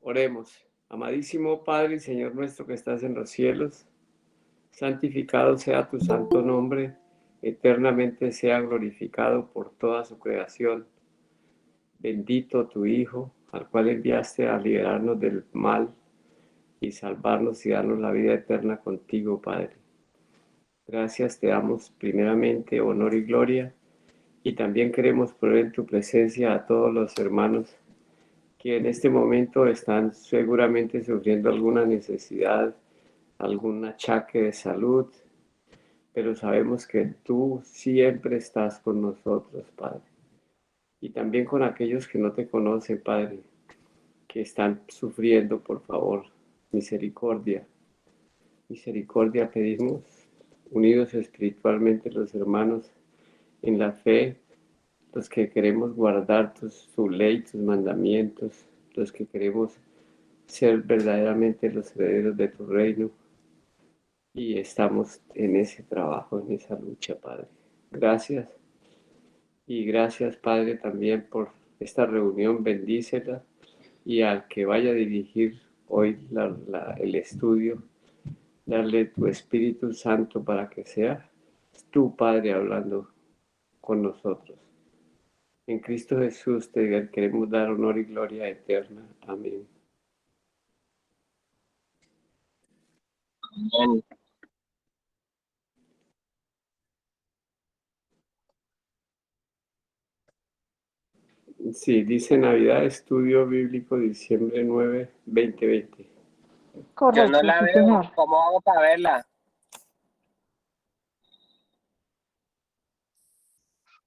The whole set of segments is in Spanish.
Oremos. Amadísimo Padre y Señor nuestro que estás en los cielos, santificado sea tu santo nombre, eternamente sea glorificado por toda su creación. Bendito tu Hijo, al cual enviaste a liberarnos del mal y salvarnos y darnos la vida eterna contigo, Padre. Gracias te damos primeramente, honor y gloria, y también queremos poner en tu presencia a todos los hermanos que en este momento están seguramente sufriendo alguna necesidad, algún achaque de salud, pero sabemos que tú siempre estás con nosotros, Padre. Y también con aquellos que no te conocen, Padre, que están sufriendo, por favor, misericordia. Misericordia pedimos, unidos espiritualmente los hermanos en la fe, los que queremos guardar tu ley, tus mandamientos, los que queremos ser verdaderamente los herederos de tu reino. Y estamos en ese trabajo, en esa lucha, Padre. Gracias. Y gracias, Padre, también por esta reunión. Bendícela. Y al que vaya a dirigir hoy el estudio, darle tu Espíritu Santo para que sea tu Padre hablando con nosotros. En Cristo Jesús te queremos dar honor y gloria eterna. Amén. Amén. Sí, dice Navidad, estudio bíblico, diciembre 9, 2020. Yo no Correcto, la sí, veo. señor. ¿Cómo hago para verla?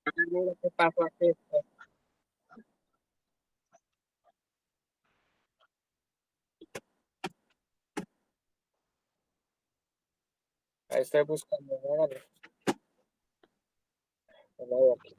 Ay, mira qué pasó aquí. Ahí estoy buscando. Hágale. No la veo aquí.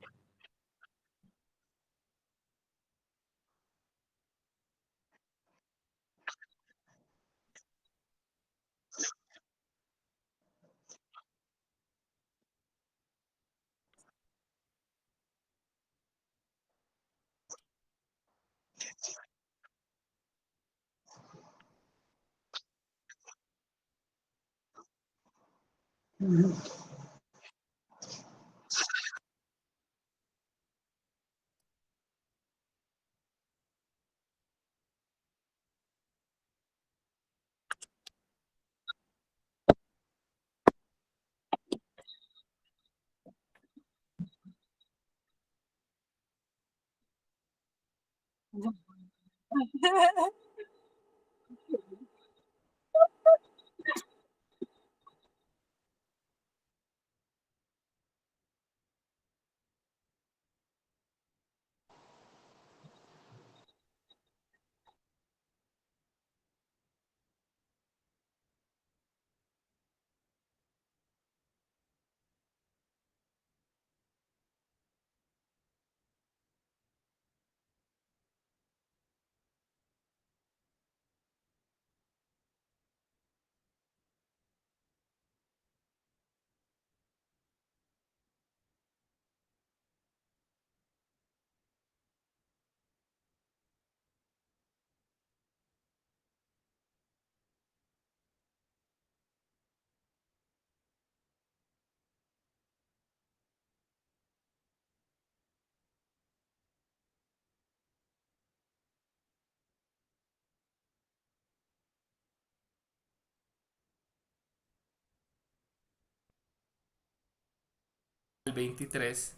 El 23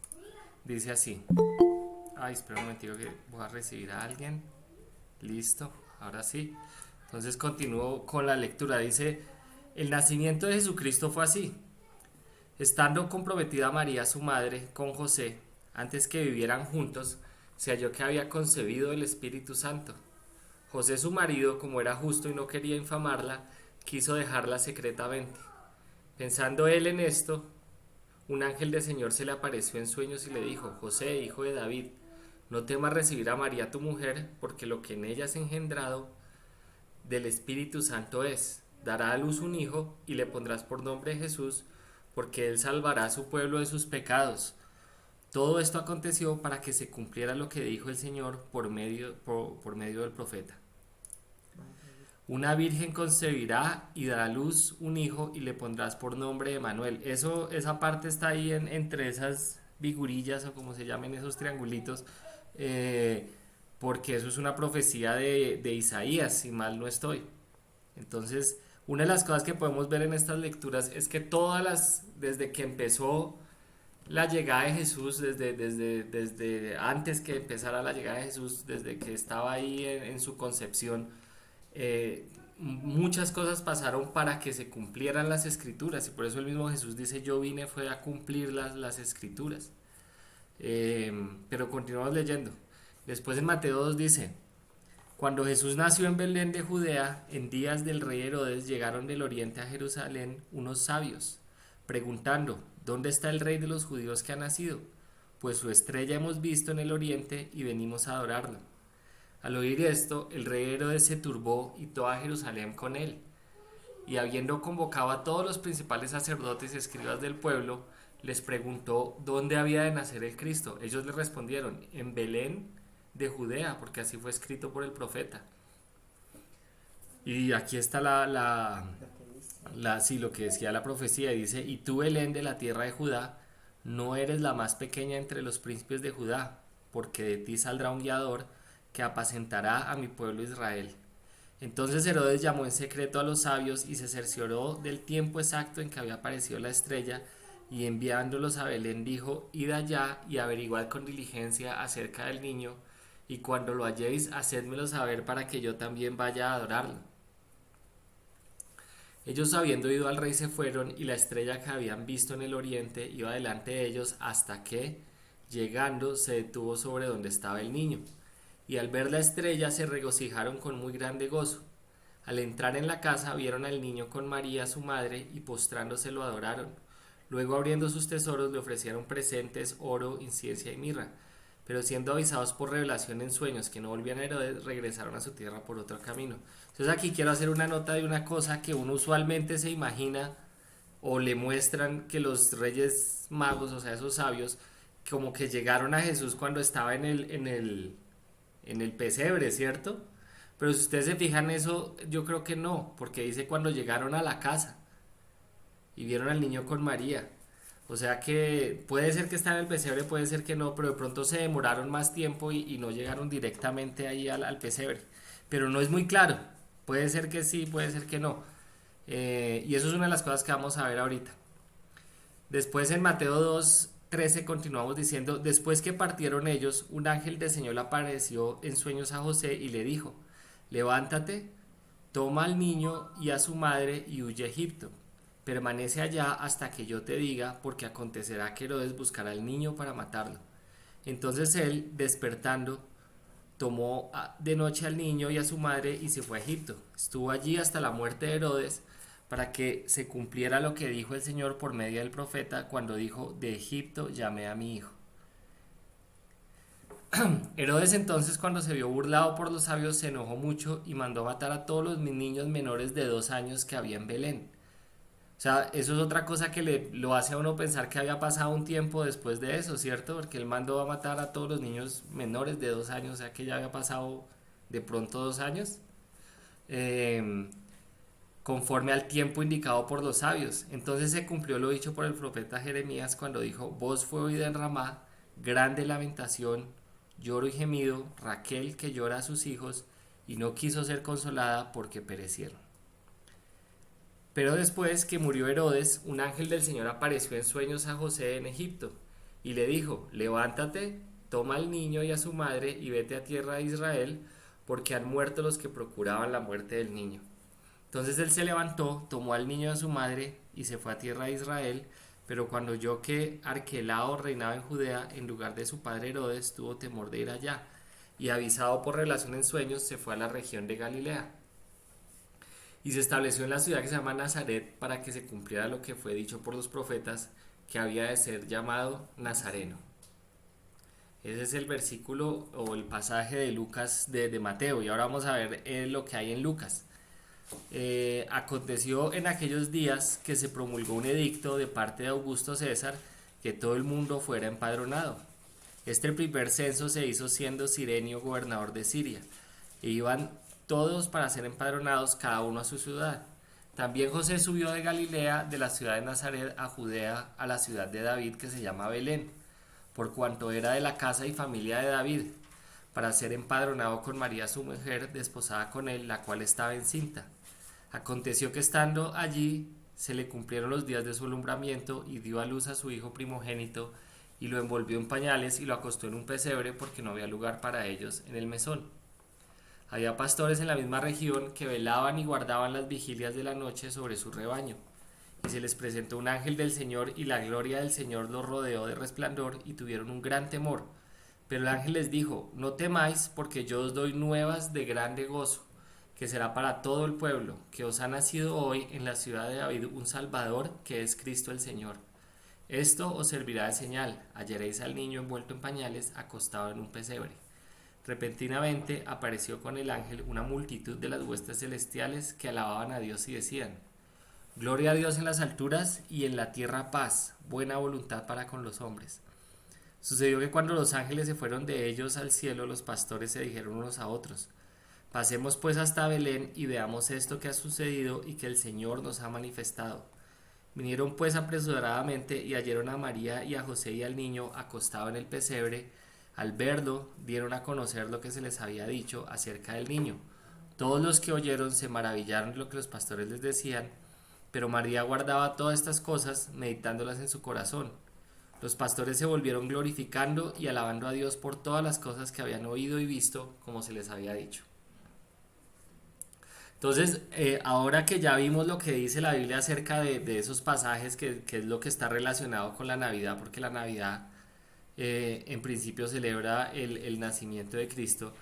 dice así. Ay, espera un momentico que voy a recibir a alguien. Listo, ahora sí. Entonces continúo con la lectura. Dice, el nacimiento de Jesucristo fue así. Estando comprometida María, su madre, con José, antes que vivieran juntos, se halló que había concebido el Espíritu Santo. José, su marido, como era justo y no quería infamarla, quiso dejarla secretamente. Pensando él en esto, un ángel del Señor se le apareció en sueños y le dijo, José, hijo de David, no temas recibir a María tu mujer, porque lo que en ella es engendrado del Espíritu Santo es. Dará a luz un hijo y le pondrás por nombre Jesús, porque él salvará a su pueblo de sus pecados. Todo esto aconteció para que se cumpliera lo que dijo el Señor por medio del profeta. Una virgen concebirá y dará a luz un hijo y le pondrás por nombre Emanuel. Esa parte está ahí entre esas figurillas o como se llamen esos triangulitos, eh, porque eso es una profecía de Isaías, si mal no estoy. Entonces, una de las cosas que podemos ver en estas lecturas es que desde que empezó la llegada de Jesús, desde antes que empezara la llegada de Jesús, desde que estaba ahí en su concepción, muchas cosas pasaron para que se cumplieran las escrituras y por eso el mismo Jesús dice yo vine fue a cumplir las escrituras. Pero continuamos leyendo. Después en Mateo 2 dice, cuando Jesús nació en Belén de Judea, en días del rey Herodes llegaron del oriente a Jerusalén unos sabios, preguntando, ¿dónde está el rey de los judíos que ha nacido? Pues su estrella hemos visto en el oriente y venimos a adorarlo. Al oír esto, el rey Herodes se turbó y toda Jerusalén con él. Y habiendo convocado a todos los principales sacerdotes y escribas del pueblo, les preguntó dónde había de nacer el Cristo. Ellos le respondieron, en Belén de Judea, porque así fue escrito por el profeta. Y aquí está sí, lo que decía la profecía, dice, y tú Belén de la tierra de Judá, no eres la más pequeña entre los príncipes de Judá, porque de ti saldrá un guiador que apacentará a mi pueblo Israel. Entonces Herodes llamó en secreto a los sabios y se cercioró del tiempo exacto en que había aparecido la estrella, y enviándolos a Belén dijo, id allá y averiguad con diligencia acerca del niño, y cuando lo halléis, hacedmelo saber para que yo también vaya a adorarlo. Ellos habiendo ido al rey se fueron, y la estrella que habían visto en el oriente iba delante de ellos hasta que, llegando, se detuvo sobre donde estaba el niño. Y al ver la estrella se regocijaron con muy grande gozo. Al entrar en la casa vieron al niño con María su madre y postrándose lo adoraron. Luego abriendo sus tesoros le ofrecieron presentes, oro, incienso y mirra. Pero siendo avisados por revelación en sueños que no volvían a Herodes, regresaron a su tierra por otro camino. Entonces aquí quiero hacer una nota de una cosa que uno usualmente se imagina o le muestran que los reyes magos, o sea, esos sabios, como que llegaron a Jesús cuando estaba en el pesebre, ¿cierto? Pero si ustedes se fijan eso, yo creo que no, porque dice cuando llegaron a la casa y vieron al niño con María. O sea que puede ser que está en el pesebre, puede ser que no, pero de pronto se demoraron más tiempo y no llegaron directamente ahí al pesebre. Pero no es muy claro. Puede ser que sí, puede ser que no. Y eso es una de las cosas que vamos a ver ahorita. Después en Mateo 2:13 continuamos diciendo, después que partieron ellos, un ángel del Señor le apareció en sueños a José y le dijo, levántate, toma al niño y a su madre y huye a Egipto. Permanece allá hasta que yo te diga, porque acontecerá que Herodes buscará al niño para matarlo. Entonces él, despertando, tomó de noche al niño y a su madre y se fue a Egipto. Estuvo allí hasta la muerte de Herodes, para que se cumpliera lo que dijo el Señor por medio del profeta cuando dijo, de Egipto llamé a mi hijo. Herodes entonces, cuando se vio burlado por los sabios, se enojó mucho y mandó matar a todos los niños menores de 2 años que había en Belén. O sea, eso es otra cosa que lo hace a uno pensar que había pasado un tiempo después de eso, ¿cierto? Porque él mandó a matar a todos los niños menores de 2 años, o sea que ya había pasado de pronto 2 años, conforme al tiempo indicado por los sabios. Entonces se cumplió lo dicho por el profeta Jeremías cuando dijo, voz fue oída en Ramá, grande lamentación, lloro y gemido, Raquel que llora a sus hijos y no quiso ser consolada porque perecieron. Pero después que murió Herodes, un ángel del Señor apareció en sueños a José en Egipto y le dijo, levántate, toma al niño y a su madre y vete a tierra de Israel, porque han muerto los que procuraban la muerte del niño. Entonces él se levantó, tomó al niño y a su madre y se fue a tierra de Israel, pero cuando oyó que Arquelao reinaba en Judea en lugar de su padre Herodes, tuvo temor de ir allá, y avisado por revelación en sueños, se fue a la región de Galilea y se estableció en la ciudad que se llama Nazaret para que se cumpliera lo que fue dicho por los profetas, que había de ser llamado Nazareno. Ese es el versículo o el pasaje de Lucas de Mateo, y ahora vamos a ver lo que hay en Lucas. Aconteció en aquellos días que se promulgó un edicto de parte de Augusto César que todo el mundo fuera empadronado. Este primer censo se hizo siendo Cirenio gobernador de Siria, e iban todos para ser empadronados cada uno a su ciudad. También José subió de Galilea, de la ciudad de Nazaret a Judea, a la ciudad de David que se llama Belén, por cuanto era de la casa y familia de David, para ser empadronado con María su mujer, desposada con él, la cual estaba encinta. Aconteció que estando allí se le cumplieron los días de su alumbramiento y dio a luz a su hijo primogénito y lo envolvió en pañales y lo acostó en un pesebre porque no había lugar para ellos en el mesón. Había pastores en la misma región que velaban y guardaban las vigilias de la noche sobre su rebaño. Y se les presentó un ángel del Señor y la gloria del Señor los rodeó de resplandor y tuvieron un gran temor. Pero el ángel les dijo, no temáis porque yo os doy nuevas de grande gozo, que será para todo el pueblo, que os ha nacido hoy en la ciudad de David un Salvador, que es Cristo el Señor. Esto os servirá de señal, hallaréis al niño envuelto en pañales, acostado en un pesebre. Repentinamente apareció con el ángel una multitud de las huestes celestiales que alababan a Dios y decían, Gloria a Dios en las alturas y en la tierra paz, buena voluntad para con los hombres. Sucedió que cuando los ángeles se fueron de ellos al cielo, los pastores se dijeron unos a otros, Pasemos pues hasta Belén y veamos esto que ha sucedido y que el Señor nos ha manifestado. Vinieron pues apresuradamente y hallaron a María y a José y al niño acostado en el pesebre. Al verlo, dieron a conocer lo que se les había dicho acerca del niño. Todos los que oyeron se maravillaron de lo que los pastores les decían, pero María guardaba todas estas cosas, meditándolas en su corazón. Los pastores se volvieron glorificando y alabando a Dios por todas las cosas que habían oído y visto, como se les había dicho. Entonces, ahora que ya vimos lo que dice la Biblia acerca de esos pasajes, que es lo que está relacionado con la Navidad, porque la Navidad en principio celebra el nacimiento de Cristo,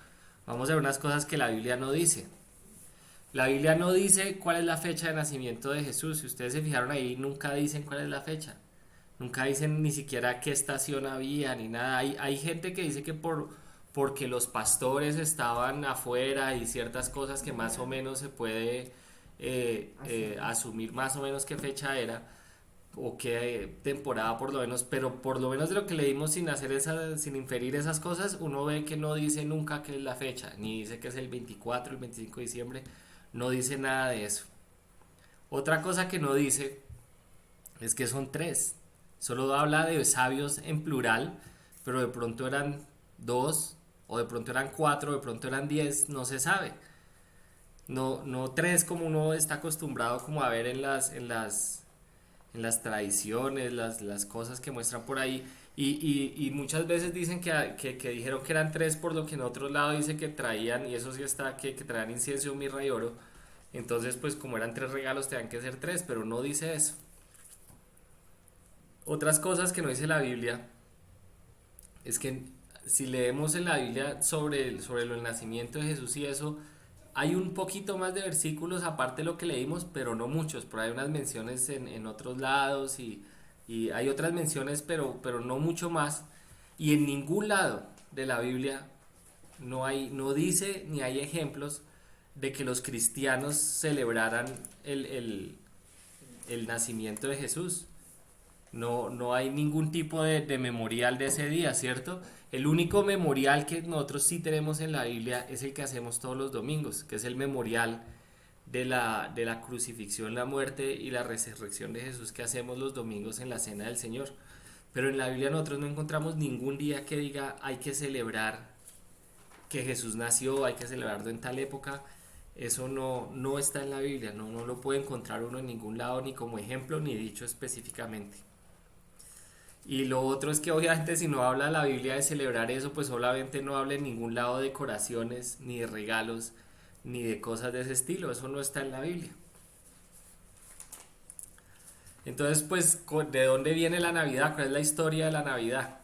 vamos a ver unas cosas que la Biblia no dice. La Biblia no dice cuál es la fecha de nacimiento de Jesús. Si ustedes se fijaron ahí, nunca dicen cuál es la fecha. Nunca dicen ni siquiera qué estación había, ni nada. Hay gente que dice que porque los pastores estaban afuera y ciertas cosas que más o menos se puede asumir más o menos qué fecha era o qué temporada por lo menos, pero por lo menos de lo que leímos sin inferir esas cosas, uno ve que no dice nunca qué es la fecha, ni dice que es el 24, el 25 de diciembre, no dice nada de eso. Otra cosa que no dice es que son tres. Solo habla de sabios en plural, pero de pronto eran dos, o de pronto eran cuatro, de pronto eran 10, no se sabe. No, no tres como uno está acostumbrado como a ver en las tradiciones, las cosas que muestran por ahí. Y muchas veces dicen que dijeron que eran tres, por lo que en otro lado dice que traían, y eso sí está, que traían incienso, mirra y oro. Entonces, pues como eran tres regalos, tenían que ser tres, pero no dice eso. Otras cosas que no dice la Biblia es que si leemos en la Biblia sobre el nacimiento de Jesús y eso, hay un poquito más de versículos aparte de lo que leímos, pero no muchos. Por ahí hay unas menciones en otros lados y hay otras menciones, pero no mucho más. Y en ningún lado de la Biblia no dice ni hay ejemplos de que los cristianos celebraran el nacimiento de Jesús. No hay ningún tipo de memorial de ese día, ¿cierto? El único memorial que nosotros sí tenemos en la Biblia es el que hacemos todos los domingos, que es el memorial de la crucifixión, la muerte y la resurrección de Jesús que hacemos los domingos en la Cena del Señor. Pero en la Biblia nosotros no encontramos ningún día que diga hay que celebrar que Jesús nació, hay que celebrarlo en tal época. Eso no está en la Biblia, no lo puede encontrar uno en ningún lado, ni como ejemplo, ni dicho específicamente. Y lo otro es que obviamente si no habla la Biblia de celebrar eso, pues obviamente no habla en ningún lado de decoraciones, ni de regalos, ni de cosas de ese estilo. Eso no está en la Biblia. Entonces, pues, ¿de dónde viene la Navidad? ¿Cuál es la historia de la Navidad?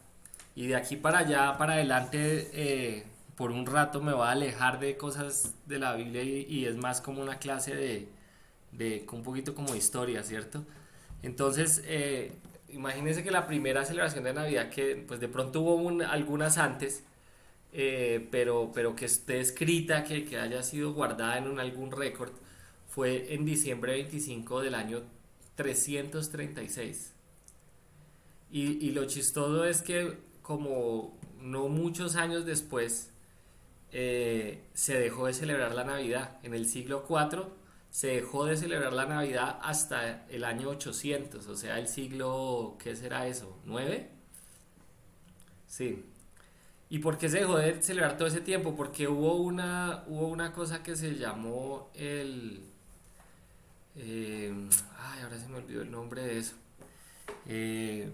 Y de aquí para allá, para adelante, por un rato me voy a alejar de cosas de la Biblia y es más como una clase de un poquito como historia, ¿cierto? Entonces, imagínense que la primera celebración de Navidad, que pues de pronto hubo algunas antes, pero que esté escrita, que haya sido guardada en algún récord, fue en diciembre 25 del año 336. Y lo chistoso es que como no muchos años después, se dejó de celebrar la Navidad. En el siglo IV se dejó de celebrar la Navidad hasta el año 800, o sea, el siglo, ¿qué será eso? ¿9? Sí. ¿Y por qué se dejó de celebrar todo ese tiempo? Porque hubo una cosa que se llamó eh, ahora se me olvidó el nombre de eso. Eh,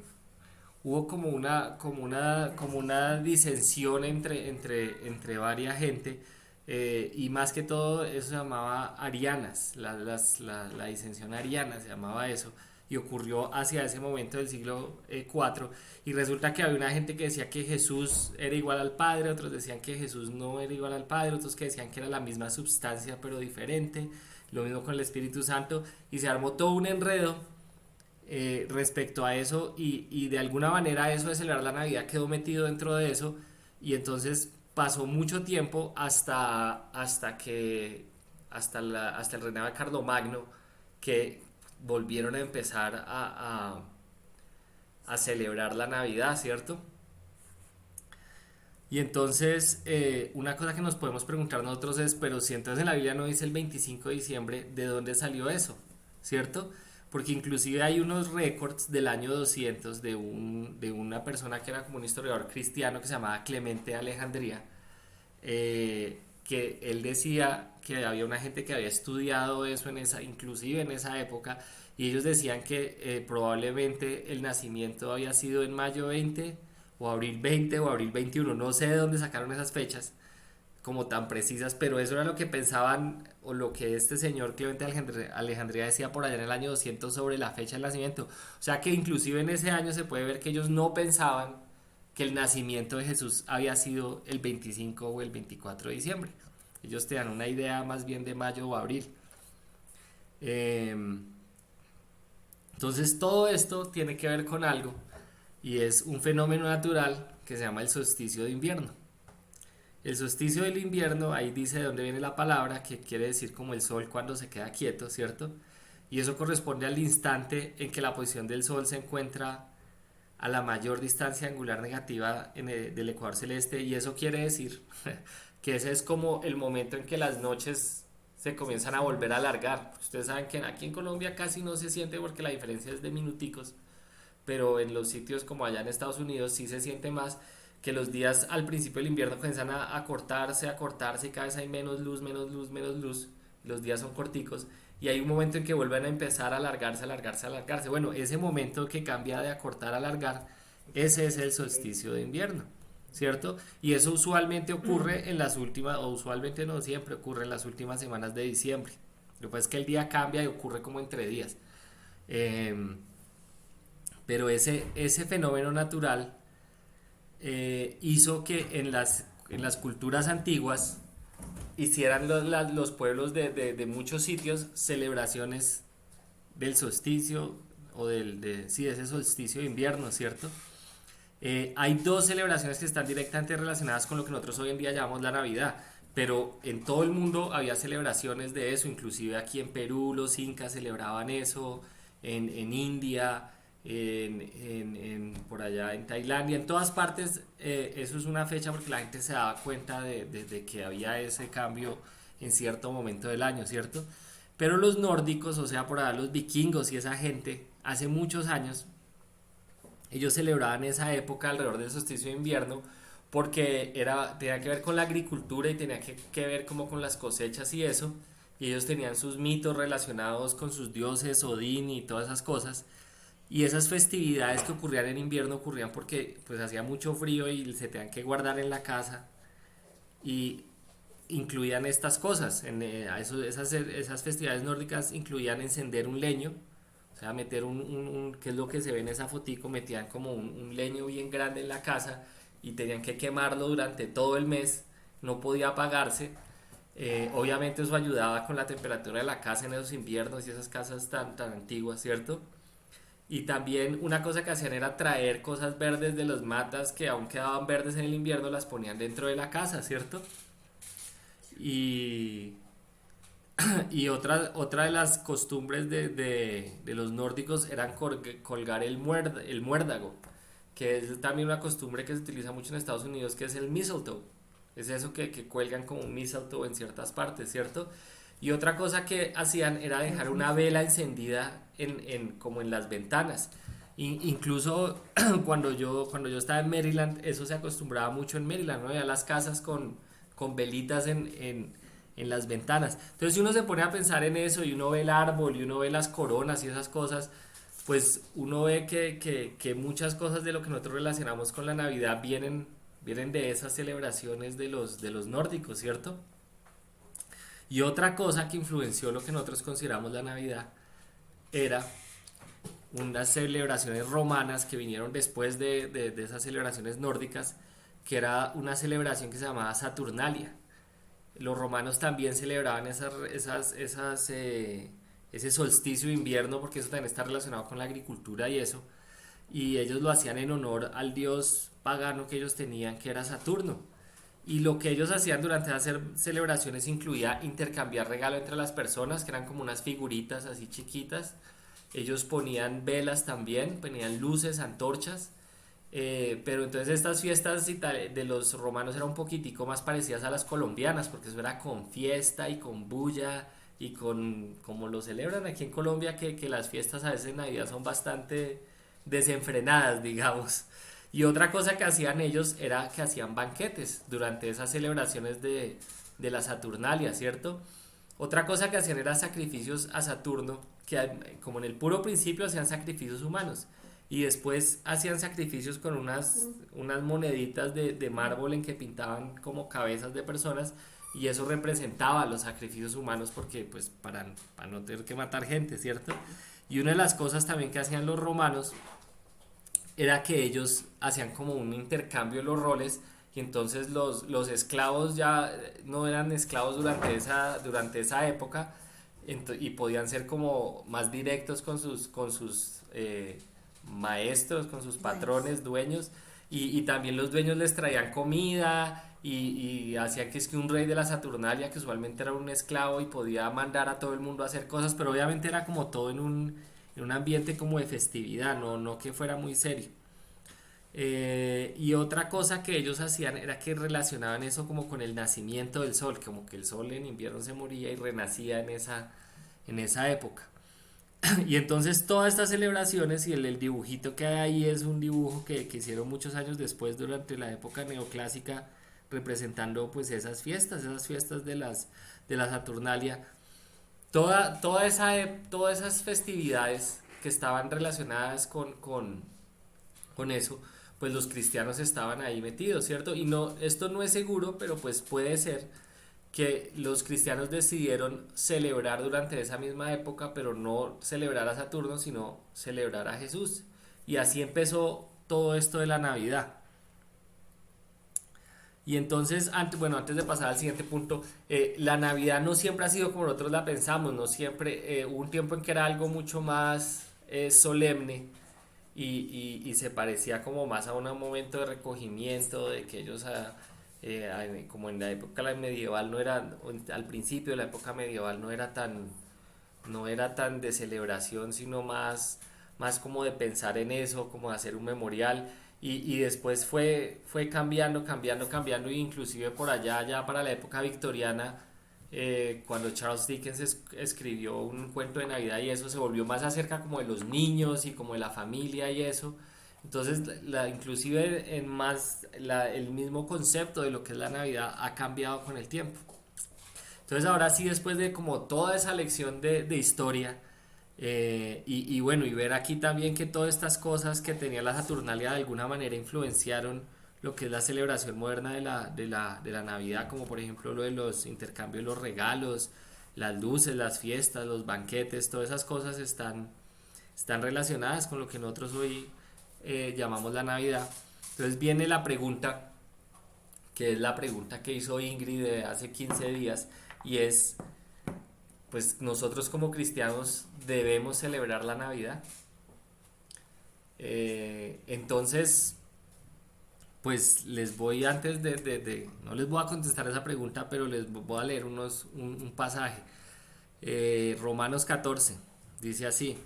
Hubo como una disensión entre varias gente, y más que todo eso se llamaba arianas, la disensión ariana se llamaba eso, y ocurrió hacia ese momento del siglo IV, y resulta que había una gente que decía que Jesús era igual al Padre, otros decían que Jesús no era igual al Padre, otros que decían que era la misma substancia pero diferente, lo mismo con el Espíritu Santo, y se armó todo un enredo respecto a eso, y de alguna manera eso de celebrar la Navidad quedó metido dentro de eso, y entonces pasó mucho tiempo hasta el reinado de Carlomagno, que volvieron a empezar a celebrar la Navidad, ¿cierto? Y entonces, una cosa que nos podemos preguntar nosotros es, pero si entonces en la Biblia no dice el 25 de diciembre, ¿de dónde salió eso? ¿Cierto? Porque inclusive hay unos récords del año 200 de una persona que era como un historiador cristiano que se llamaba Clemente de Alejandría, que él decía que había una gente que había estudiado eso inclusive en esa época, y ellos decían que probablemente el nacimiento había sido en mayo 20 o abril 20 o abril 21, no sé de dónde sacaron esas fechas como tan precisas, pero eso era lo que pensaban, o lo que este señor Clemente Alejandría decía por allá en el año 200 sobre la fecha del nacimiento. O sea que inclusive en ese año se puede ver que ellos no pensaban que el nacimiento de Jesús había sido el 25 o el 24 de diciembre. Ellos te dan una idea más bien de mayo o abril. Eh, entonces todo esto tiene que ver con algo, y es un fenómeno natural que se llama el solsticio de invierno. El solsticio del invierno, ahí dice de dónde viene la palabra, que quiere decir como el sol cuando se queda quieto, ¿cierto? Y eso corresponde al instante en que la posición del sol se encuentra a la mayor distancia angular negativa del ecuador celeste, y eso quiere decir que ese es como el momento en que las noches se comienzan a volver a alargar. Ustedes saben que aquí en Colombia casi no se siente porque la diferencia es de minuticos, pero en los sitios como allá en Estados Unidos sí se siente más, que los días al principio del invierno comienzan a cortarse, y cada vez hay menos luz, menos luz, menos luz, los días son corticos, y hay un momento en que vuelven a empezar a alargarse, alargarse, alargarse. Bueno, ese momento que cambia de acortar a alargar, ese es el solsticio de invierno, ¿cierto? Y eso usualmente ocurre en las últimas, o usualmente no siempre ocurre en las últimas semanas de diciembre. Lo que pasa es que el día cambia y ocurre como entre días. Eh, pero ese fenómeno natural hizo que en las culturas antiguas hicieran los pueblos de muchos sitios celebraciones del solsticio, o sí, de ese solsticio de invierno, ¿cierto? Hay dos celebraciones que están directamente relacionadas con lo que nosotros hoy en día llamamos la Navidad, pero en todo el mundo había celebraciones de eso, inclusive aquí en Perú los incas celebraban eso, en India, por allá en Tailandia, en todas partes. Eso es una fecha porque la gente se daba cuenta de que había ese cambio en cierto momento del año, ¿cierto? Pero los nórdicos, o sea, por allá los vikingos y esa gente, hace muchos años, ellos celebraban esa época alrededor del solsticio de invierno porque tenía que ver con la agricultura, y tenía que ver como con las cosechas y eso, y ellos tenían sus mitos relacionados con sus dioses, Odín y todas esas cosas. Y esas festividades que ocurrían en invierno ocurrían porque pues hacía mucho frío y se tenían que guardar en la casa, y incluían estas cosas. Esas festividades nórdicas incluían encender un leño, o sea, meter que es lo que se ve en esa fotico, metían como un leño bien grande en la casa y tenían que quemarlo durante todo el mes, no podía apagarse. Obviamente eso ayudaba con la temperatura de la casa en esos inviernos y esas casas tan antiguas, ¿cierto? Y también una cosa que hacían era traer cosas verdes de los matas que aún quedaban verdes en el invierno, las ponían dentro de la casa, ¿cierto? Y, y otra de las costumbres de los nórdicos eran colgar el muérdago, que es también una costumbre que se utiliza mucho en Estados Unidos, que es el mistletoe. Es eso que cuelgan como un mistletoe en ciertas partes, ¿cierto? Y otra cosa que hacían era dejar una vela encendida como en las ventanas. Incluso cuando yo estaba en Maryland, eso se acostumbraba mucho en Maryland, ¿no? Ya las casas con velitas en las ventanas. Entonces, si uno se pone a pensar en eso y uno ve el árbol y uno ve las coronas y esas cosas, pues uno ve que muchas cosas de lo que nosotros relacionamos con la Navidad vienen de esas celebraciones de los nórdicos, ¿cierto? Y otra cosa que influenció lo que nosotros consideramos la Navidad era unas celebraciones romanas que vinieron después de esas celebraciones nórdicas, que era una celebración que se llamaba Saturnalia. Los romanos también celebraban ese solsticio de invierno, porque eso también está relacionado con la agricultura y eso, y ellos lo hacían en honor al dios pagano que ellos tenían, que era Saturno. Y lo que ellos hacían durante esas celebraciones incluía intercambiar regalo entre las personas, que eran como unas figuritas así chiquitas. Ellos ponían velas también, ponían luces, antorchas. Pero entonces estas fiestas de los romanos eran un poquitico más parecidas a las colombianas, porque eso era con fiesta y con bulla y con como lo celebran aquí en Colombia, que las fiestas a veces en Navidad son bastante desenfrenadas, digamos. Y otra cosa que hacían ellos era que hacían banquetes durante esas celebraciones de la Saturnalia, ¿cierto? Otra cosa que hacían era sacrificios a Saturno, que como en el puro principio hacían sacrificios humanos y después hacían sacrificios con unas moneditas de mármol en que pintaban como cabezas de personas y eso representaba los sacrificios humanos porque pues para no tener que matar gente, ¿cierto? Y una de las cosas también que hacían los romanos era que ellos hacían como un intercambio de los roles y entonces los esclavos ya no eran esclavos durante esa época y podían ser como más directos con sus maestros, con sus patrones, dueños, y también los dueños les traían comida y hacían que es que un rey de la Saturnalia, que usualmente era un esclavo y podía mandar a todo el mundo a hacer cosas, pero obviamente era como todo en un ambiente como de festividad, no que fuera muy serio. Y otra cosa que ellos hacían era que relacionaban eso como con el nacimiento del sol, como que el sol en invierno se moría y renacía en esa época. Y entonces todas estas celebraciones y el dibujito que hay ahí es un dibujo que hicieron muchos años después durante la época neoclásica representando pues esas fiestas de la Saturnalia. Todas esas festividades que estaban relacionadas con eso, pues los cristianos estaban ahí metidos, ¿cierto? Y no, esto no es seguro, pero pues puede ser que los cristianos decidieron celebrar durante esa misma época, pero no celebrar a Saturno, sino celebrar a Jesús. Y así empezó todo esto de la Navidad. Y entonces, antes de pasar al siguiente punto, la Navidad no siempre ha sido como nosotros la pensamos, no siempre, hubo un tiempo en que era algo mucho más solemne y se parecía como más a un momento de recogimiento, de que ellos, como en la época medieval no era, al principio de la época medieval no era tan de celebración, sino más como de pensar en eso, como de hacer un memorial. Y después fue cambiando, e inclusive por allá, ya para la época victoriana, cuando Charles Dickens escribió un cuento de Navidad y eso se volvió más acerca como de los niños y como de la familia y eso. Entonces, inclusive el mismo concepto de lo que es la Navidad ha cambiado con el tiempo. Entonces ahora sí, después de como toda esa lección de historia, y bueno, y ver aquí también que todas estas cosas que tenía la Saturnalia de alguna manera influenciaron lo que es la celebración moderna de la Navidad, como por ejemplo lo de los intercambios, los regalos, las luces, las fiestas, los banquetes, todas esas cosas están relacionadas con lo que nosotros hoy llamamos la Navidad. Entonces viene la pregunta, que es la pregunta que hizo Ingrid de hace 15 días, y es, pues nosotros como cristianos debemos celebrar la Navidad. Entonces, pues les voy no les voy a contestar esa pregunta, pero les voy a leer un pasaje. Romanos 14, dice así,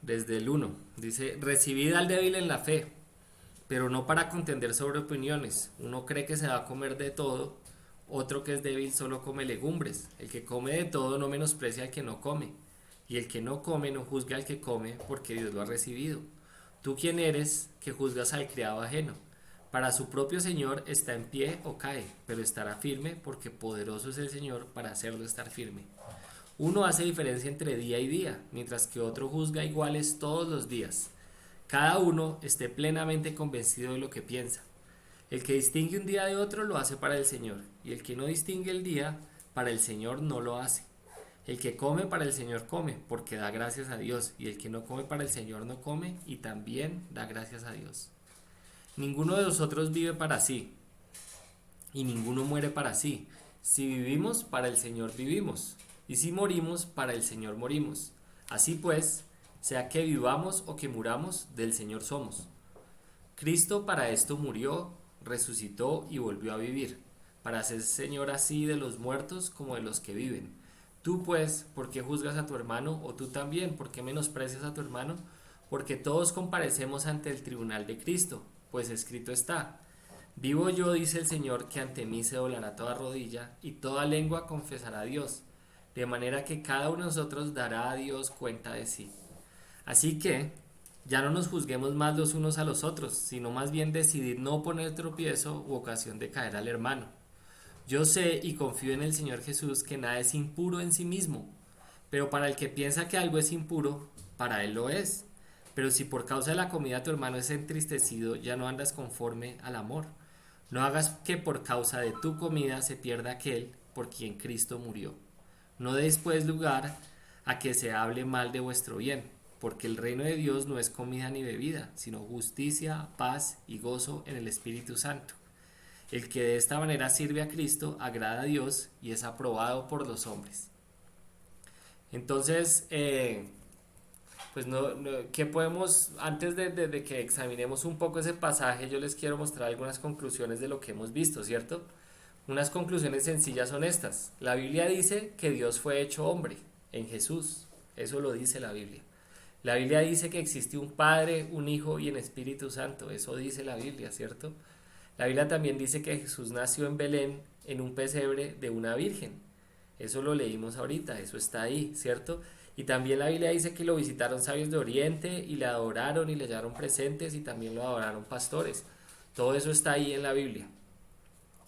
desde el 1, dice, recibid al débil en la fe, pero no para contender sobre opiniones. Uno cree que se va a comer de todo, otro que es débil solo come legumbres. El que come de todo no menosprecia al que no come, y el que no come no juzga al que come, porque Dios lo ha recibido. ¿Tú quién eres que juzgas al criado ajeno? Para su propio Señor está en pie o cae, pero estará firme porque poderoso es el Señor para hacerlo estar firme. Uno hace diferencia entre día y día, mientras que otro juzga iguales todos los días. Cada uno esté plenamente convencido de lo que piensa. El que distingue un día de otro lo hace para el Señor, y el que no distingue el día, para el Señor no lo hace. El que come para el Señor come, porque da gracias a Dios, y el que no come para el Señor no come, y también da gracias a Dios. Ninguno de nosotros vive para sí, y ninguno muere para sí. Si vivimos, para el Señor vivimos, y si morimos, para el Señor morimos. Así pues, sea que vivamos o que muramos, del Señor somos. Cristo para esto murió, resucitó y volvió a vivir, para ser Señor así de los muertos como de los que viven. Tú pues, ¿por qué juzgas a tu hermano? O tú también, ¿por qué menosprecias a tu hermano? Porque todos comparecemos ante el tribunal de Cristo, pues escrito está: vivo yo, dice el Señor, que ante mí se doblará toda rodilla y toda lengua confesará a Dios, de manera que cada uno de nosotros dará a Dios cuenta de sí. Así que ya no nos juzguemos más los unos a los otros, sino más bien decidir no poner tropiezo u ocasión de caer al hermano. Yo sé y confío en el Señor Jesús que nada es impuro en sí mismo, pero para el que piensa que algo es impuro, para él lo es. Pero si por causa de la comida tu hermano es entristecido, ya no andas conforme al amor. No hagas que por causa de tu comida se pierda aquel por quien Cristo murió. No deis pues lugar a que se hable mal de vuestro bien, porque el reino de Dios no es comida ni bebida, sino justicia, paz y gozo en el Espíritu Santo. El que de esta manera sirve a Cristo agrada a Dios y es aprobado por los hombres. Entonces, pues ¿qué podemos, antes de que examinemos un poco ese pasaje, yo les quiero mostrar algunas conclusiones de lo que hemos visto, ¿cierto? Unas conclusiones sencillas son estas. La Biblia dice que Dios fue hecho hombre en Jesús. Eso lo dice la Biblia. La Biblia dice que existe un Padre, un Hijo y un Espíritu Santo. Eso dice la Biblia, ¿cierto? La Biblia también dice que Jesús nació en Belén en un pesebre de una virgen. Eso lo leímos ahorita, eso está ahí, ¿cierto? Y también la Biblia dice que lo visitaron sabios de Oriente y le adoraron y le hallaron presentes y también lo adoraron pastores. Todo eso está ahí en la Biblia.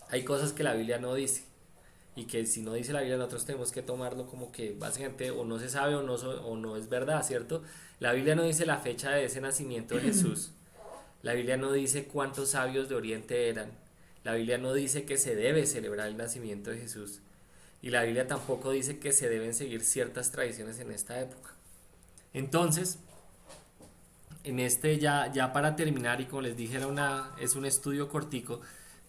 Hay cosas que la Biblia no dice y que si no dice la Biblia nosotros tenemos que tomarlo como que básicamente o no se sabe o no es verdad, ¿cierto? La Biblia no dice la fecha de ese nacimiento de Jesús. La Biblia no dice cuántos sabios de Oriente eran. La Biblia no dice que se debe celebrar el nacimiento de Jesús. Y la Biblia tampoco dice que se deben seguir ciertas tradiciones en esta época. Entonces, en este ya para terminar, y como les dije, es un estudio cortico,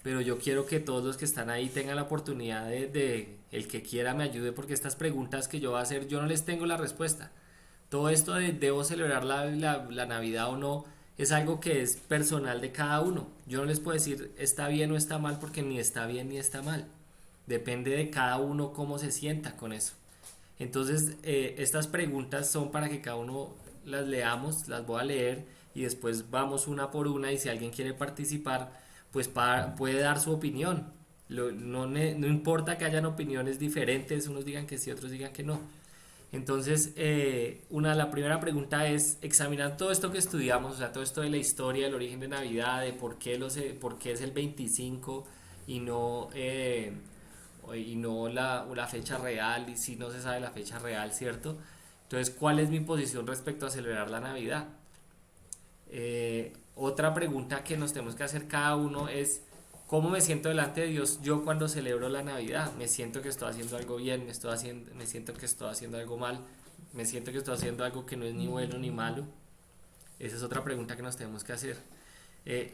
pero yo quiero que todos los que están ahí tengan la oportunidad el que quiera me ayude, porque estas preguntas que yo voy a hacer, yo no les tengo la respuesta. Todo esto de debo celebrar la Navidad o no, es algo que es personal de cada uno. Yo no les puedo decir está bien o está mal, porque ni está bien ni está mal. Depende de cada uno cómo se sienta con eso. Entonces, estas preguntas son para que cada uno las leamos, las voy a leer y después vamos una por una y si alguien quiere participar, pues puede dar su opinión. No importa que hayan opiniones diferentes, unos digan que sí, otros digan que no. Entonces, la primera pregunta es, examinar todo esto que estudiamos, o sea, todo esto de la historia, del origen de Navidad, de por qué es el 25 y no la fecha real, y si no se sabe la fecha real, ¿cierto? Entonces, ¿cuál es mi posición respecto a celebrar la Navidad? Otra pregunta que nos tenemos que hacer cada uno es, ¿cómo me siento delante de Dios yo cuando celebro la Navidad? ¿Me siento que estoy haciendo algo bien? ¿Me siento que estoy haciendo algo mal? ¿Me siento que estoy haciendo algo que no es ni bueno ni malo? Esa es otra pregunta que nos tenemos que hacer.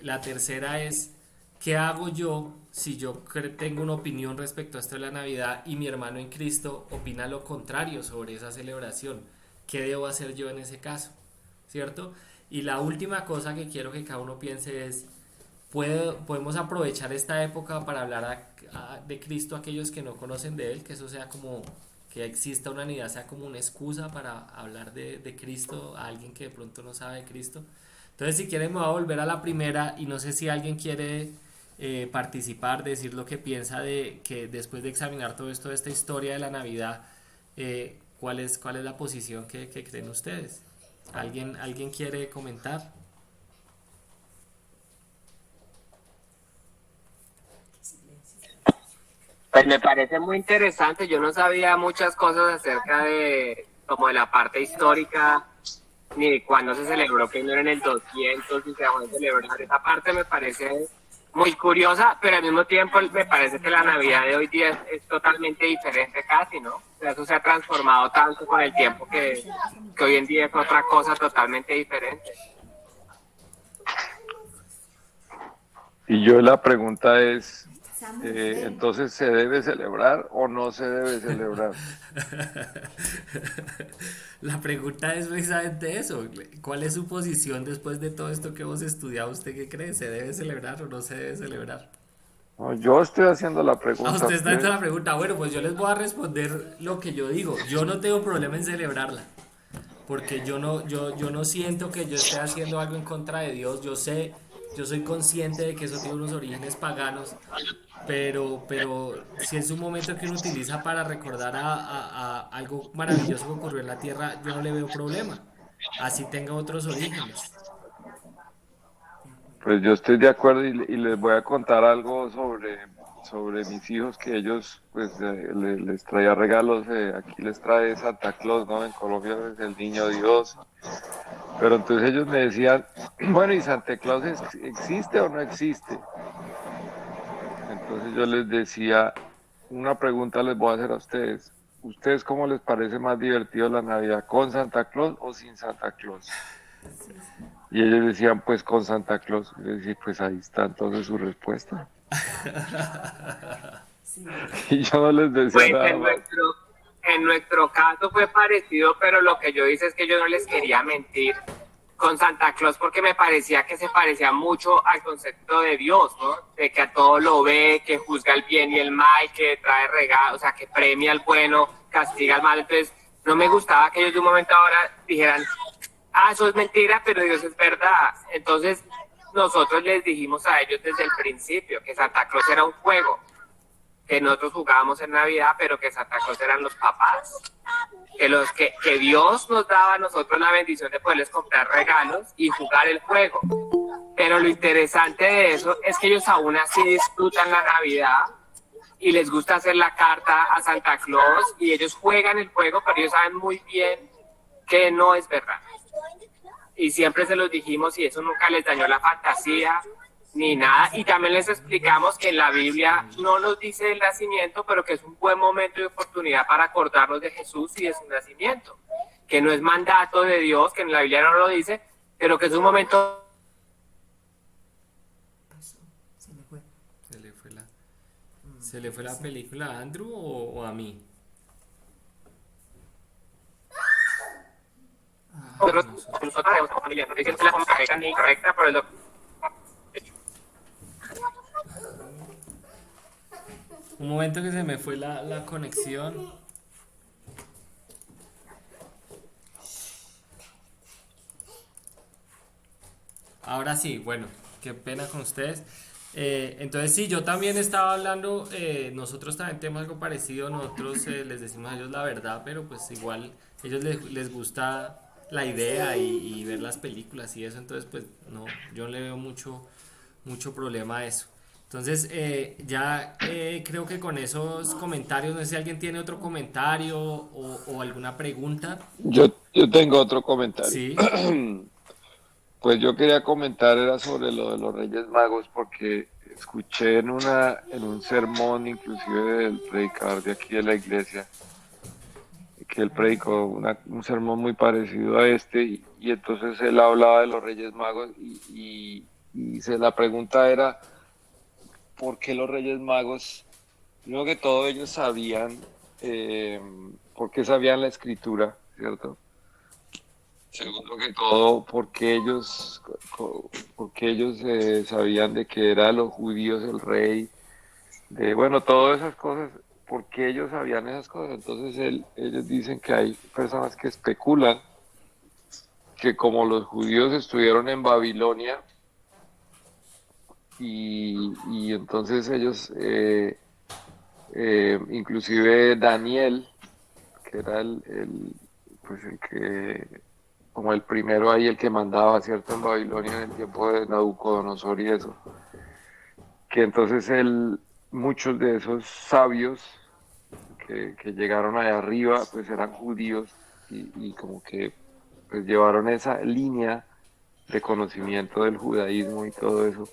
La tercera es, ¿qué hago yo si yo tengo una opinión respecto a esto de la Navidad y mi hermano en Cristo opina lo contrario sobre esa celebración? ¿Qué debo hacer yo en ese caso? ¿Cierto? Y la última cosa que quiero que cada uno piense es, podemos aprovechar esta época para hablar de Cristo a aquellos que no conocen de Él, que eso sea como, que exista una unidad, sea como una excusa para hablar de Cristo a alguien que de pronto no sabe de Cristo. Entonces, si quieren, me voy a volver a la primera y no sé si alguien quiere participar, decir lo que piensa de que después de examinar todo esto de esta historia de la Navidad, cuál es la posición que creen ustedes. ¿Alguien quiere comentar? Pues me parece muy interesante. Yo no sabía muchas cosas acerca de como de la parte histórica, ni de cuándo se celebró primero en el 200 y se dejó de celebrar. Esa parte me parece muy curiosa, pero al mismo tiempo me parece que la Navidad de hoy día es totalmente diferente casi, ¿no? O sea, eso se ha transformado tanto con el tiempo que hoy en día es otra cosa totalmente diferente. Y yo la pregunta es, entonces, ¿se debe celebrar o no se debe celebrar? La pregunta es precisamente eso. ¿Cuál es su posición después de todo esto que hemos estudiado? ¿Usted qué cree? ¿Se debe celebrar o no se debe celebrar? No, yo estoy haciendo la A pregunta a usted está hecha usted. la pregunta. Bueno, pues yo les voy a responder lo que yo digo. Yo no tengo problema en celebrarla, porque yo no siento que yo esté haciendo algo en contra de Dios. Yo soy consciente de que eso tiene unos orígenes paganos, pero si es un momento que uno utiliza para recordar a algo maravilloso que ocurrió en la tierra, yo no le veo problema. Así tenga otros orígenes. Pues yo estoy de acuerdo y les voy a contar algo sobre mis hijos que ellos, pues les traía regalos, aquí les trae Santa Claus, ¿no? En Colombia es el niño Dios. Pero entonces ellos me decían, bueno, ¿y Santa Claus existe o no existe? Entonces yo les decía, una pregunta les voy a hacer a ustedes. ¿Ustedes cómo les parece más divertido la Navidad, con Santa Claus o sin Santa Claus? Y ellos decían, pues con Santa Claus. Y yo decía, pues ahí está entonces su respuesta. Y yo no les decía Pues nada más. en nuestro caso fue parecido, pero lo que yo hice es que yo no les quería mentir con Santa Claus porque me parecía que se parecía mucho al concepto de Dios, ¿no? De que a todo lo ve, que juzga el bien y el mal, que trae regalos, o sea, que premia al bueno, castiga al malo. Entonces, no me gustaba que ellos de un momento a ahora dijeran, ah, eso es mentira, pero Dios es verdad. Entonces, nosotros les dijimos a ellos desde el principio que Santa Claus era un juego, que nosotros jugábamos en Navidad, pero que Santa Claus eran los papás. Que Dios nos daba a nosotros la bendición de poderles comprar regalos y jugar el juego. Pero lo interesante de eso es que ellos aún así disfrutan la Navidad y les gusta hacer la carta a Santa Claus y ellos juegan el juego, pero ellos saben muy bien que no es verdad. Y siempre se los dijimos y eso nunca les dañó la fantasía ni nada. Y también les explicamos que en la Biblia no nos dice el nacimiento, pero que es un buen momento y oportunidad para acordarnos de Jesús y de su nacimiento. Que no es mandato de Dios, que en la Biblia no lo dice, pero que es un momento... ¿Se le fue la, ¿Se le fue la película a Andrew o a mí? Nosotros sabemos como familia, no dicen que la correcta ni incorrecta, pero es lo... Un momento que se me fue la conexión. Ahora sí, bueno, qué pena con ustedes. Entonces sí, yo también estaba hablando, nosotros también tenemos algo parecido, nosotros les decimos a ellos la verdad, pero pues igual ellos les gusta la idea y ver las películas y eso, entonces pues no, yo no le veo mucho problema a eso. Entonces ya creo que con esos comentarios, no sé si alguien tiene otro comentario o alguna pregunta. Yo tengo otro comentario. Sí, Pues yo quería comentar era sobre lo de los Reyes Magos porque escuché en un sermón inclusive del predicador de aquí de la iglesia que él predicó un sermón muy parecido a este y entonces él hablaba de los Reyes Magos la pregunta era ¿por qué los Reyes Magos? Primero que todo ellos sabían, porque sabían la escritura, ¿cierto? Segundo que todo, porque ellos sabían de que era los judíos el rey, de bueno, todas esas cosas, porque ellos sabían esas cosas. Entonces ellos dicen que hay personas que especulan que como los judíos estuvieron en Babilonia y entonces ellos, inclusive Daniel, que era pues el que, como el primero ahí, el que mandaba, ¿cierto? En Babilonia en el tiempo de Nabucodonosor y eso, que entonces muchos de esos sabios que llegaron allá arriba, pues eran judíos y como que pues llevaron esa línea de conocimiento del judaísmo y todo eso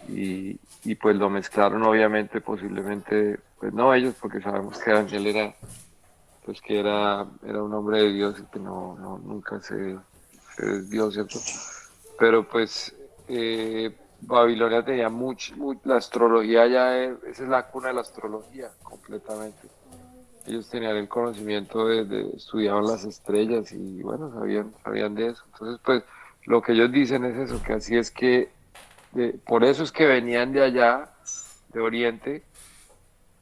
y pues lo mezclaron obviamente, posiblemente, pues no ellos, porque sabemos que Daniel pues que era un hombre de Dios y que nunca se desvió, ¿cierto? Pero pues Babilonia tenía la astrología esa es la cuna de la astrología, completamente. Ellos tenían el conocimiento estudiaban las estrellas y bueno, sabían de eso. Entonces, pues lo que ellos dicen es eso, que así es que, por eso es que venían de allá, de Oriente,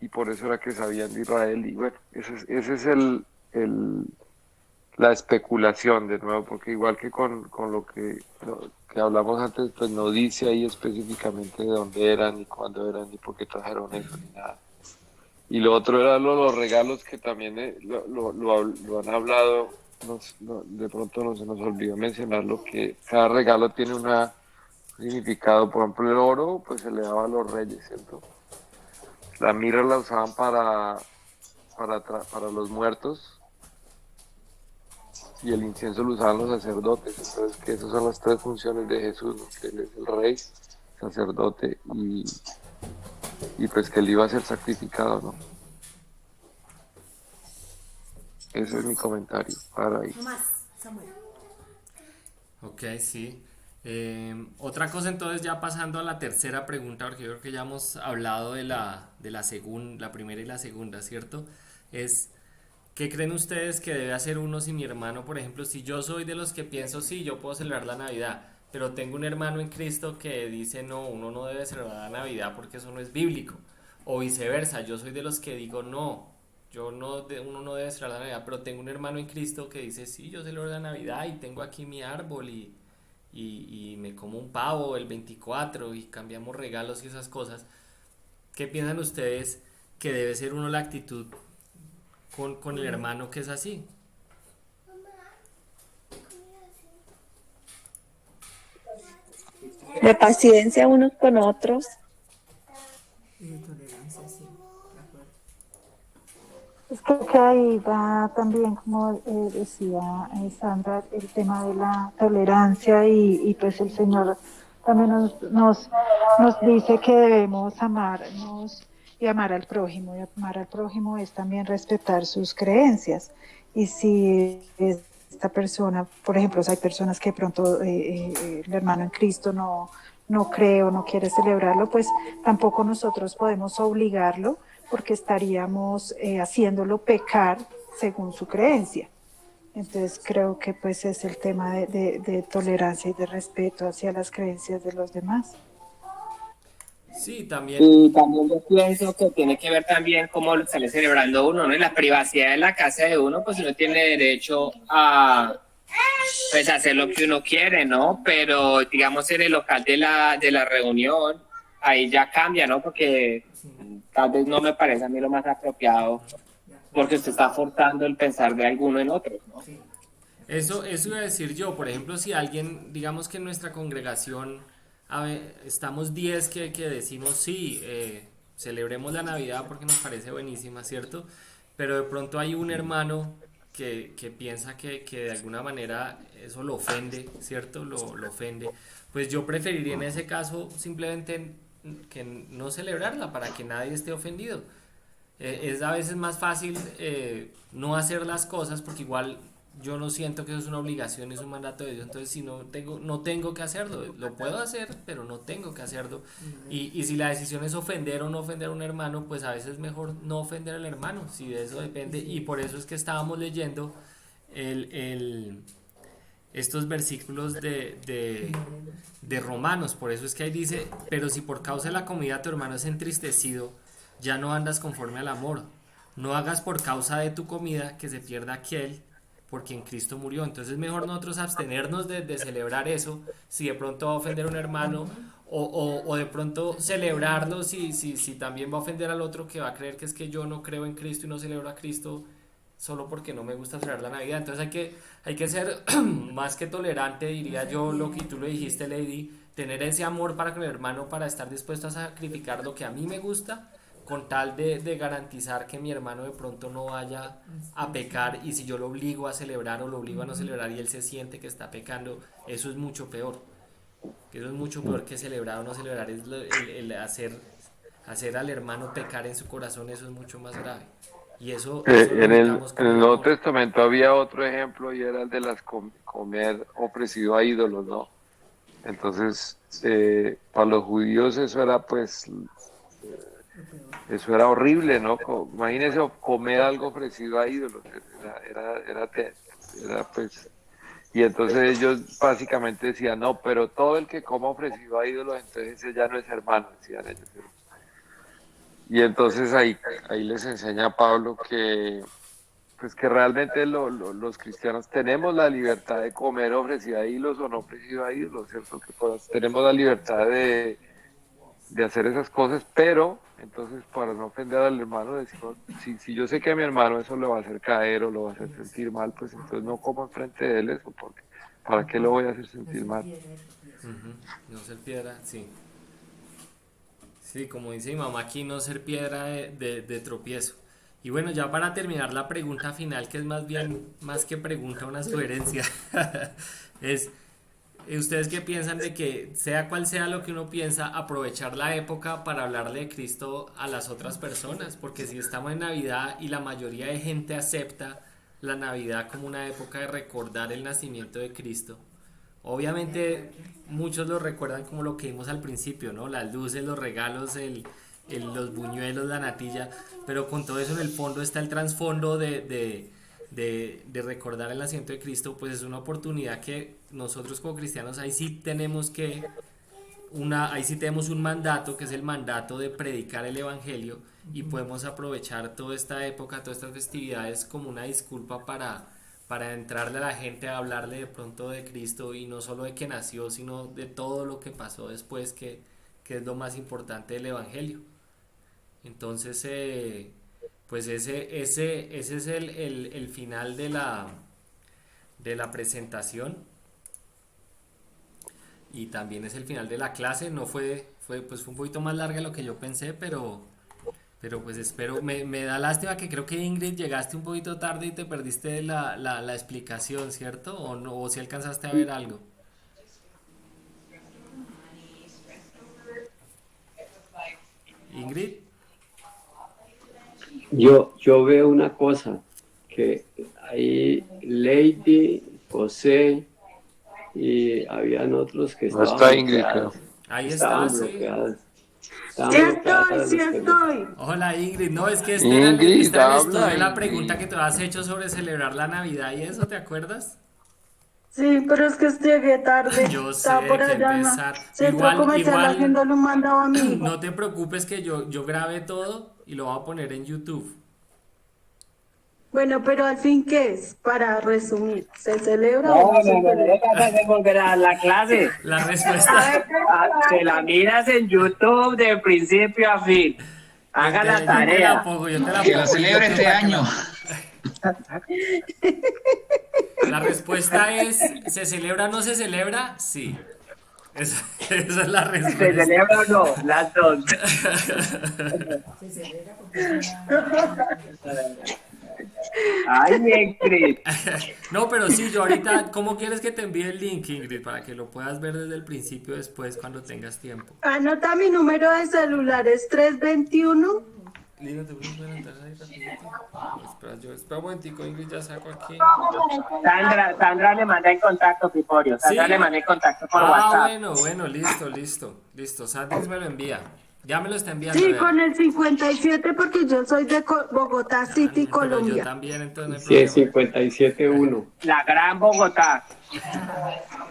y por eso era que sabían de Israel. Y bueno, ese es la especulación de nuevo, porque igual que con lo que hablamos antes, pues no dice ahí específicamente de dónde eran, ni cuándo eran, ni por qué trajeron eso, ni nada. Y lo otro era los regalos que también lo han hablado, de pronto no se nos olvidó mencionarlo, que cada regalo tiene un significado. Por ejemplo, el oro pues se le daba a los reyes, ¿cierto? La mirra la usaban para los muertos y el incienso lo usaban los sacerdotes. Entonces, que esas son las tres funciones de Jesús, ¿no? Que él es el rey, sacerdote y pues que él iba a ser sacrificado, ¿no? Ese es mi comentario para ahí. Ok, sí. Otra cosa entonces ya pasando a la tercera pregunta, porque yo creo que ya hemos hablado de la segunda, la primera y la segunda, ¿cierto? Es, ¿qué creen ustedes que debe hacer uno si mi hermano, por ejemplo, si yo soy de los que pienso, sí, yo puedo celebrar la Navidad, pero tengo un hermano en Cristo que dice, no, uno no debe celebrar la Navidad porque eso no es bíblico, o viceversa, yo soy de los que digo, no, uno no debe celebrar la Navidad, pero tengo un hermano en Cristo que dice, sí, yo celebro la Navidad y tengo aquí mi árbol y me como un pavo el 24 y cambiamos regalos y esas cosas. ¿Qué piensan ustedes que debe ser uno la actitud con el hermano que es así? De paciencia unos con otros. Y de tolerancia, sí, de acuerdo. Es que ahí va también, como decía Sandra, el tema de la tolerancia y pues el Señor también nos dice que debemos amarnos y amar al prójimo. Y amar al prójimo es también respetar sus creencias. Y si esta persona, por ejemplo, hay personas que de pronto el hermano en Cristo no cree o no quiere celebrarlo, pues tampoco nosotros podemos obligarlo porque estaríamos haciéndolo pecar según su creencia. Entonces creo que pues es el tema de tolerancia y de respeto hacia las creencias de los demás. Sí, también. Y también yo pienso que tiene que ver también cómo lo sale celebrando uno, ¿no? En la privacidad de la casa de uno, pues uno tiene derecho a pues hacer lo que uno quiere, ¿no? Pero digamos en el local de la reunión, ahí ya cambia, ¿no? Porque tal vez no me parece a mí lo más apropiado, porque usted está forzando el pensar de alguno en otros, ¿no? Eso iba a decir yo, por ejemplo, si alguien, digamos que en nuestra congregación estamos 10 que decimos sí, celebremos la Navidad porque nos parece buenísima, ¿cierto? Pero de pronto hay un hermano que piensa que de alguna manera eso lo ofende, ¿cierto? Lo ofende. Pues yo preferiría en ese caso simplemente que no celebrarla para que nadie esté ofendido. Es a veces más fácil no hacer las cosas porque igual yo no siento que eso es una obligación, es un mandato de Dios, entonces si no tengo que hacerlo, lo puedo hacer, pero no tengo que hacerlo. Y si la decisión es ofender o no ofender a un hermano, pues a veces es mejor no ofender al hermano, si de eso depende. Y por eso es que estábamos leyendo estos versículos de Romanos, por eso es que ahí dice, pero si por causa de la comida tu hermano es entristecido, ya no andas conforme al amor. No hagas por causa de tu comida que se pierda aquel porque en Cristo murió. Entonces es mejor nosotros abstenernos de celebrar eso, si de pronto va a ofender a un hermano, o de pronto celebrarlo si también va a ofender al otro que va a creer que es que yo no creo en Cristo y no celebro a Cristo solo porque no me gusta celebrar la Navidad. Entonces hay que ser más que tolerante, diría yo, lo que tú lo dijiste, Lady, tener ese amor para con el hermano, para estar dispuesto a sacrificar lo que a mí me gusta, con tal de garantizar que mi hermano de pronto no vaya a pecar, y si yo lo obligo a celebrar o lo obligo a no celebrar y él se siente que está pecando, eso es mucho peor. Eso es mucho peor que celebrar o no celebrar, es el hacer al hermano pecar en su corazón, eso es mucho más grave. Y eso lo En evitamos en con el el Nuevo amor. Testamento había otro ejemplo y era el de las comer ofrecido a ídolos, ¿no? Entonces, para los judíos eso era pues, eso era horrible, ¿no? Imagínense comer algo ofrecido a ídolos, era, pues, y entonces ellos básicamente decían, no, pero todo el que coma ofrecido a ídolos, entonces ese ya no es hermano, decían ellos. Y entonces ahí les enseña Pablo que, pues que realmente los cristianos tenemos la libertad de comer ofrecido a ídolos o no ofrecido a ídolos, ¿cierto? Que pues, tenemos la libertad de hacer esas cosas, pero entonces para no ofender al hermano decimos, si yo sé que a mi hermano eso lo va a hacer caer o lo va a hacer sentir mal, pues entonces no como enfrente de él eso, porque ¿para qué lo voy a hacer sentir mal? Ujú. No ser piedra, sí. Sí, como dice mi mamá aquí, no ser piedra de tropiezo. Y bueno, ya para terminar la pregunta final, que es más bien, más que pregunta, una sugerencia, es, ¿ustedes qué piensan de que sea cual sea lo que uno piensa, aprovechar la época para hablarle de Cristo a las otras personas? Porque si estamos en Navidad y la mayoría de gente acepta la Navidad como una época de recordar el nacimiento de Cristo, obviamente muchos lo recuerdan como lo que vimos al principio, ¿no? Las luces, los regalos, los buñuelos, la natilla, pero con todo eso en el fondo está el trasfondo de recordar el nacimiento de Cristo. Pues es una oportunidad que nosotros como cristianos ahí sí tenemos un mandato, que es el mandato de predicar el evangelio, y podemos aprovechar toda esta época, todas estas festividades como una disculpa para entrarle a la gente, a hablarle de pronto de Cristo, y no solo de que nació, sino de todo lo que pasó después, que es lo más importante del evangelio. Entonces, pues ese es el final de la presentación, y también es el final de la clase. No pues fue un poquito más larga de lo que yo pensé, pero pues espero, me da lástima que creo que Ingrid llegaste un poquito tarde y te perdiste la explicación, ¿cierto? ¿O no? ¿O si alcanzaste a ver algo? Ingrid. Yo veo una cosa, que ahí Lady, José y habían otros que No estaban está Ingrid, creo. bloqueadas. Ahí está, Estaban sí. bloqueadas. Estaban Sí bloqueadas estoy, a sí los que no. estoy. Hola Ingrid, no, es que Ingrid, este era el estudio habla, de la Ingrid. pregunta que te has hecho sobre celebrar la Navidad y eso, ¿te acuerdas? Sí, pero es que llegué tarde. Yo Estaba sé por que allá en la pesar. centro comercial Igual, haciéndole un mandado a mi hijo. no te preocupes que yo grabé todo y lo voy a poner en YouTube. Bueno, pero al fin, ¿qué es? Para resumir, ¿se celebra o No, no no, se no, no le celebra? vas a hacer volver a la clase. La A respuesta. ver, Se la miras en YouTube de principio a fin. Haga la Yo te la tarea. pongo, yo te la Que la pongo en celebre YouTube este para que año. La respuesta es, ¿se celebra o no se celebra? Sí. Esa es la ¿Se respuesta. celebra o no? Las dos. Se celebra porque es una... Ay, Ingrid. No, pero sí, yo ahorita, ¿cómo quieres que te envíe el link, Ingrid? Para que lo puedas ver desde el principio después cuando tengas tiempo. anota mi número de celular, es 321. Lina, ¿te puedes entrar ahí rapidito? Espera un momentico, Ingrid, ya saco aquí. Sandra le manda el contacto, Piporio. Sandra ¿Sí? le manda el contacto por WhatsApp. Bueno, listo. Sandris me lo envía. Ya me lo está enviando. Sí, Vea. con el 57 porque yo soy de Bogotá City, Pero yo Colombia. también, entonces no hay Sí, problema. 57.1. La Gran Bogotá.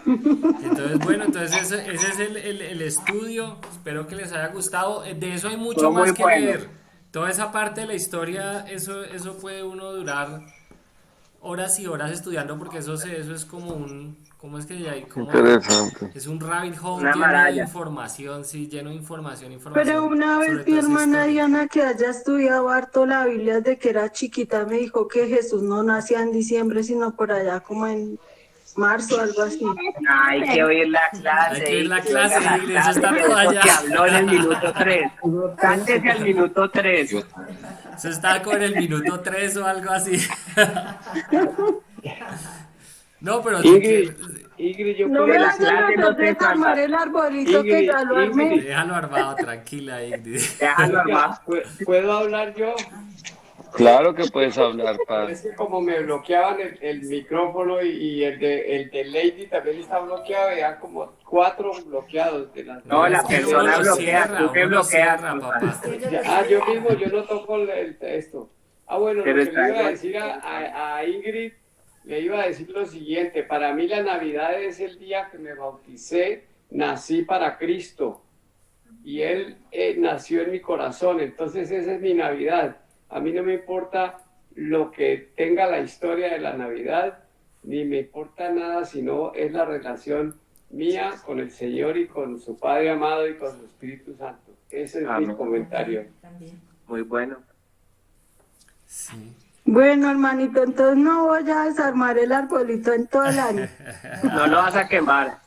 Entonces, bueno, ese es el estudio. Espero que les haya gustado. De eso hay mucho Fue muy más que bueno. leer. Toda esa parte de la historia, eso puede uno durar horas y horas estudiando porque eso es como ¿cómo es que hay? Interesante. Es un rabbit hole Una lleno de maralla. información, sí, lleno de información, Pero una sobre vez mi todo esa hermana historia. Diana, que haya estudiado harto la Biblia desde que era chiquita, me dijo que Jesús no nacía en diciembre, sino por allá como en marzo, algo así. Hay que oír la Hay clase, que ir la Ingrid, oiga clase, la Ingrid, eso clase, está que todo eso allá. que habló en el minuto 3. Cántese al minuto 3. Eso está como en el minuto 3 o algo así. No, pero si Ingrid, quieres, Ingrid, yo No puedo me De la vayan a decir, clase hacer no te desarmar salvas. el arbolito que Ingrid, ya lo armé. Ingrid, déjalo armado, tranquila, Ingrid. Déjalo oiga, armar. ¿puedo hablar yo? Claro que puedes hablar, padre. Es que como me bloqueaban el micrófono y el de Lady también está bloqueado, ya como 4 bloqueados de las No, No, nueve es la que uno persona personas. lo bloquea, tú cierra, te uno lo bloqueas, cierra, Gonzalo. papá. Es que yo lo Yo cierro. mismo, yo no toco el texto. Bueno, lo Pero que le está iba a igual. decir a Ingrid, le iba a decir lo siguiente, para mí la Navidad es el día que me bauticé, nací para Cristo y Él nació en mi corazón, entonces esa es mi Navidad. A mí no me importa lo que tenga la historia de la Navidad, ni me importa nada, sino es la relación mía con el Señor y con su Padre amado y con su Espíritu Santo. Ese es mi Amén. comentario. También. Muy bueno. Sí. Bueno, hermanito, entonces no voy a desarmar el arbolito en todo el año. No lo vas a quemar.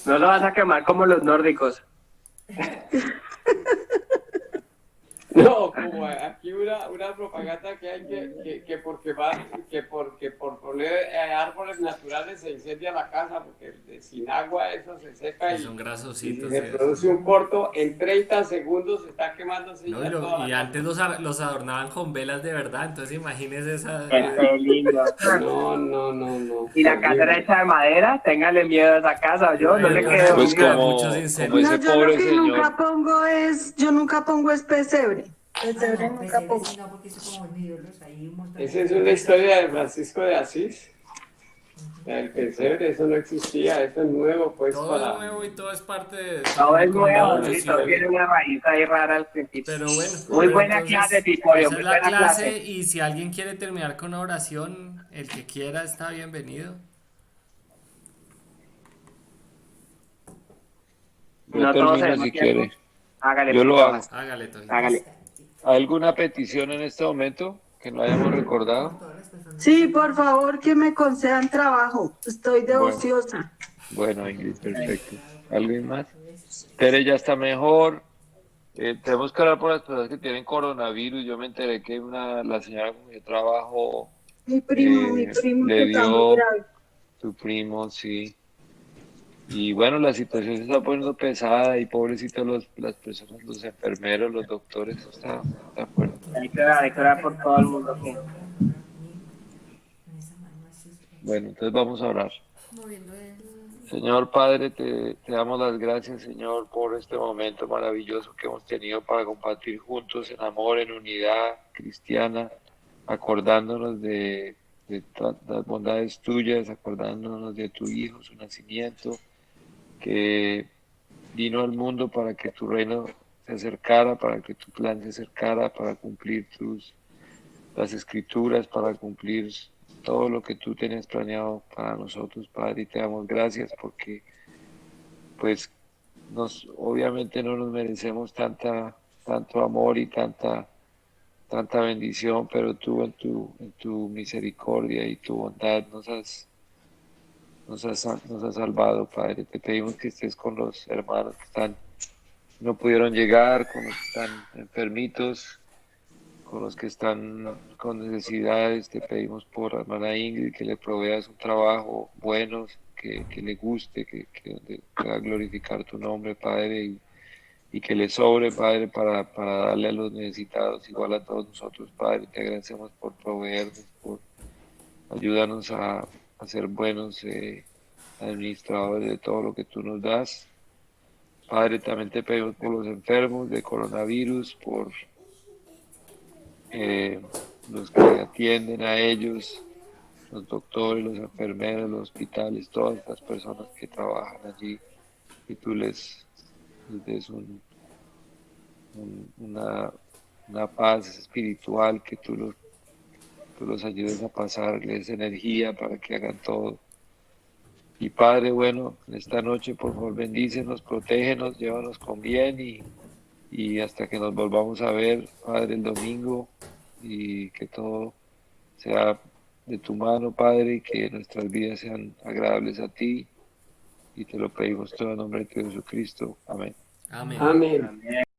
No lo vas a quemar como los nórdicos. No, como aquí una propaganda que hay que porque por poner árboles naturales se incendia la casa, porque sin agua eso se seca Y son y si grasositos. se produce un corto, en 30 segundos se está quemándose No, ya toda y la antes casa. los adornaban con velas de verdad, entonces imagínese esa... Qué lindo. No, Y la casa era horrible. hecha de madera, téngale miedo a esa casa, yo no Bueno, le por quedé ahí Pues unido. muchos como incendios. ese No, yo lo pobre que señor. yo nunca pongo es pesebre. Ah, Pesebre no, nunca pues pongo. sí, no, porque eso como muy ídolos, ahí un montón de Esa es una cosas. historia de Francisco de Asís. El pesebre, eso no existía, eso es nuevo, pues Todo es para... nuevo y todo es parte de Todo es como una nuevo, sí, todo evolución. tiene una raíz ahí rara al principio. Pero bueno, Muy buena clase, entonces Piporio, esa muy es la buena clase clase. y si alguien quiere terminar con una oración, el que quiera está bienvenido. Yo No todos termino tenemos si tiempo. quiere. Hágale, Yo lo pues, hago. Tomás. Hágale, Toy. Hágale. ¿Hay alguna petición en este momento que no hayamos recordado? Todas las personas. Sí, por favor, que me concedan trabajo. Estoy de Bueno, ociosa. bueno, Ingrid, perfecto. ¿Alguien más? Tere ya está mejor. Tenemos que hablar por las personas que tienen coronavirus. Yo me enteré que la señora con mi trabajo Mi primo le que está muy dio grave. su primo, sí. Y bueno, la situación se está poniendo pesada y pobrecitos las personas, los enfermeros, los doctores, está fuerte. Hay que orar por todo el mundo. Sí. Bueno, entonces vamos a orar. Moviendo el... Señor Padre, te damos las gracias, Señor, por este momento maravilloso que hemos tenido para compartir juntos en amor, en unidad cristiana, acordándonos de las bondades tuyas, acordándonos de tu Hijo, su nacimiento, que vino al mundo para que tu reino se acercara, para que tu plan se acercara, para cumplir las escrituras, para cumplir todo lo que tú tienes planeado para nosotros, Padre, y te damos gracias porque pues obviamente no nos merecemos tanto amor y tanta bendición, pero tú en tu misericordia y tu bondad nos has salvado, Padre. Te pedimos que estés con los hermanos que no pudieron llegar, con los que están enfermitos, con los que están con necesidades. Te pedimos por hermana Ingrid que le proveas un trabajo bueno, que le guste, que pueda glorificar tu nombre, Padre, y que le sobre, Padre, para darle a los necesitados, igual a todos nosotros, Padre. Te agradecemos por proveernos, por ayudarnos a ser buenos administradores de todo lo que tú nos das. Padre, también te pedimos por los enfermos de coronavirus, por los que atienden a ellos, los doctores, los enfermeros, los hospitales, todas las personas que trabajan allí, y tú les des una paz espiritual, que tú tú los ayudes a pasarles energía para que hagan todo. Y Padre, bueno, en esta noche por favor bendícenos, protégenos, llévanos con bien y hasta que nos volvamos a ver, Padre, el domingo, y que todo sea de tu mano, Padre, y que nuestras vidas sean agradables a ti, y te lo pedimos todo en nombre de Jesucristo. Amén. Amén. Amén.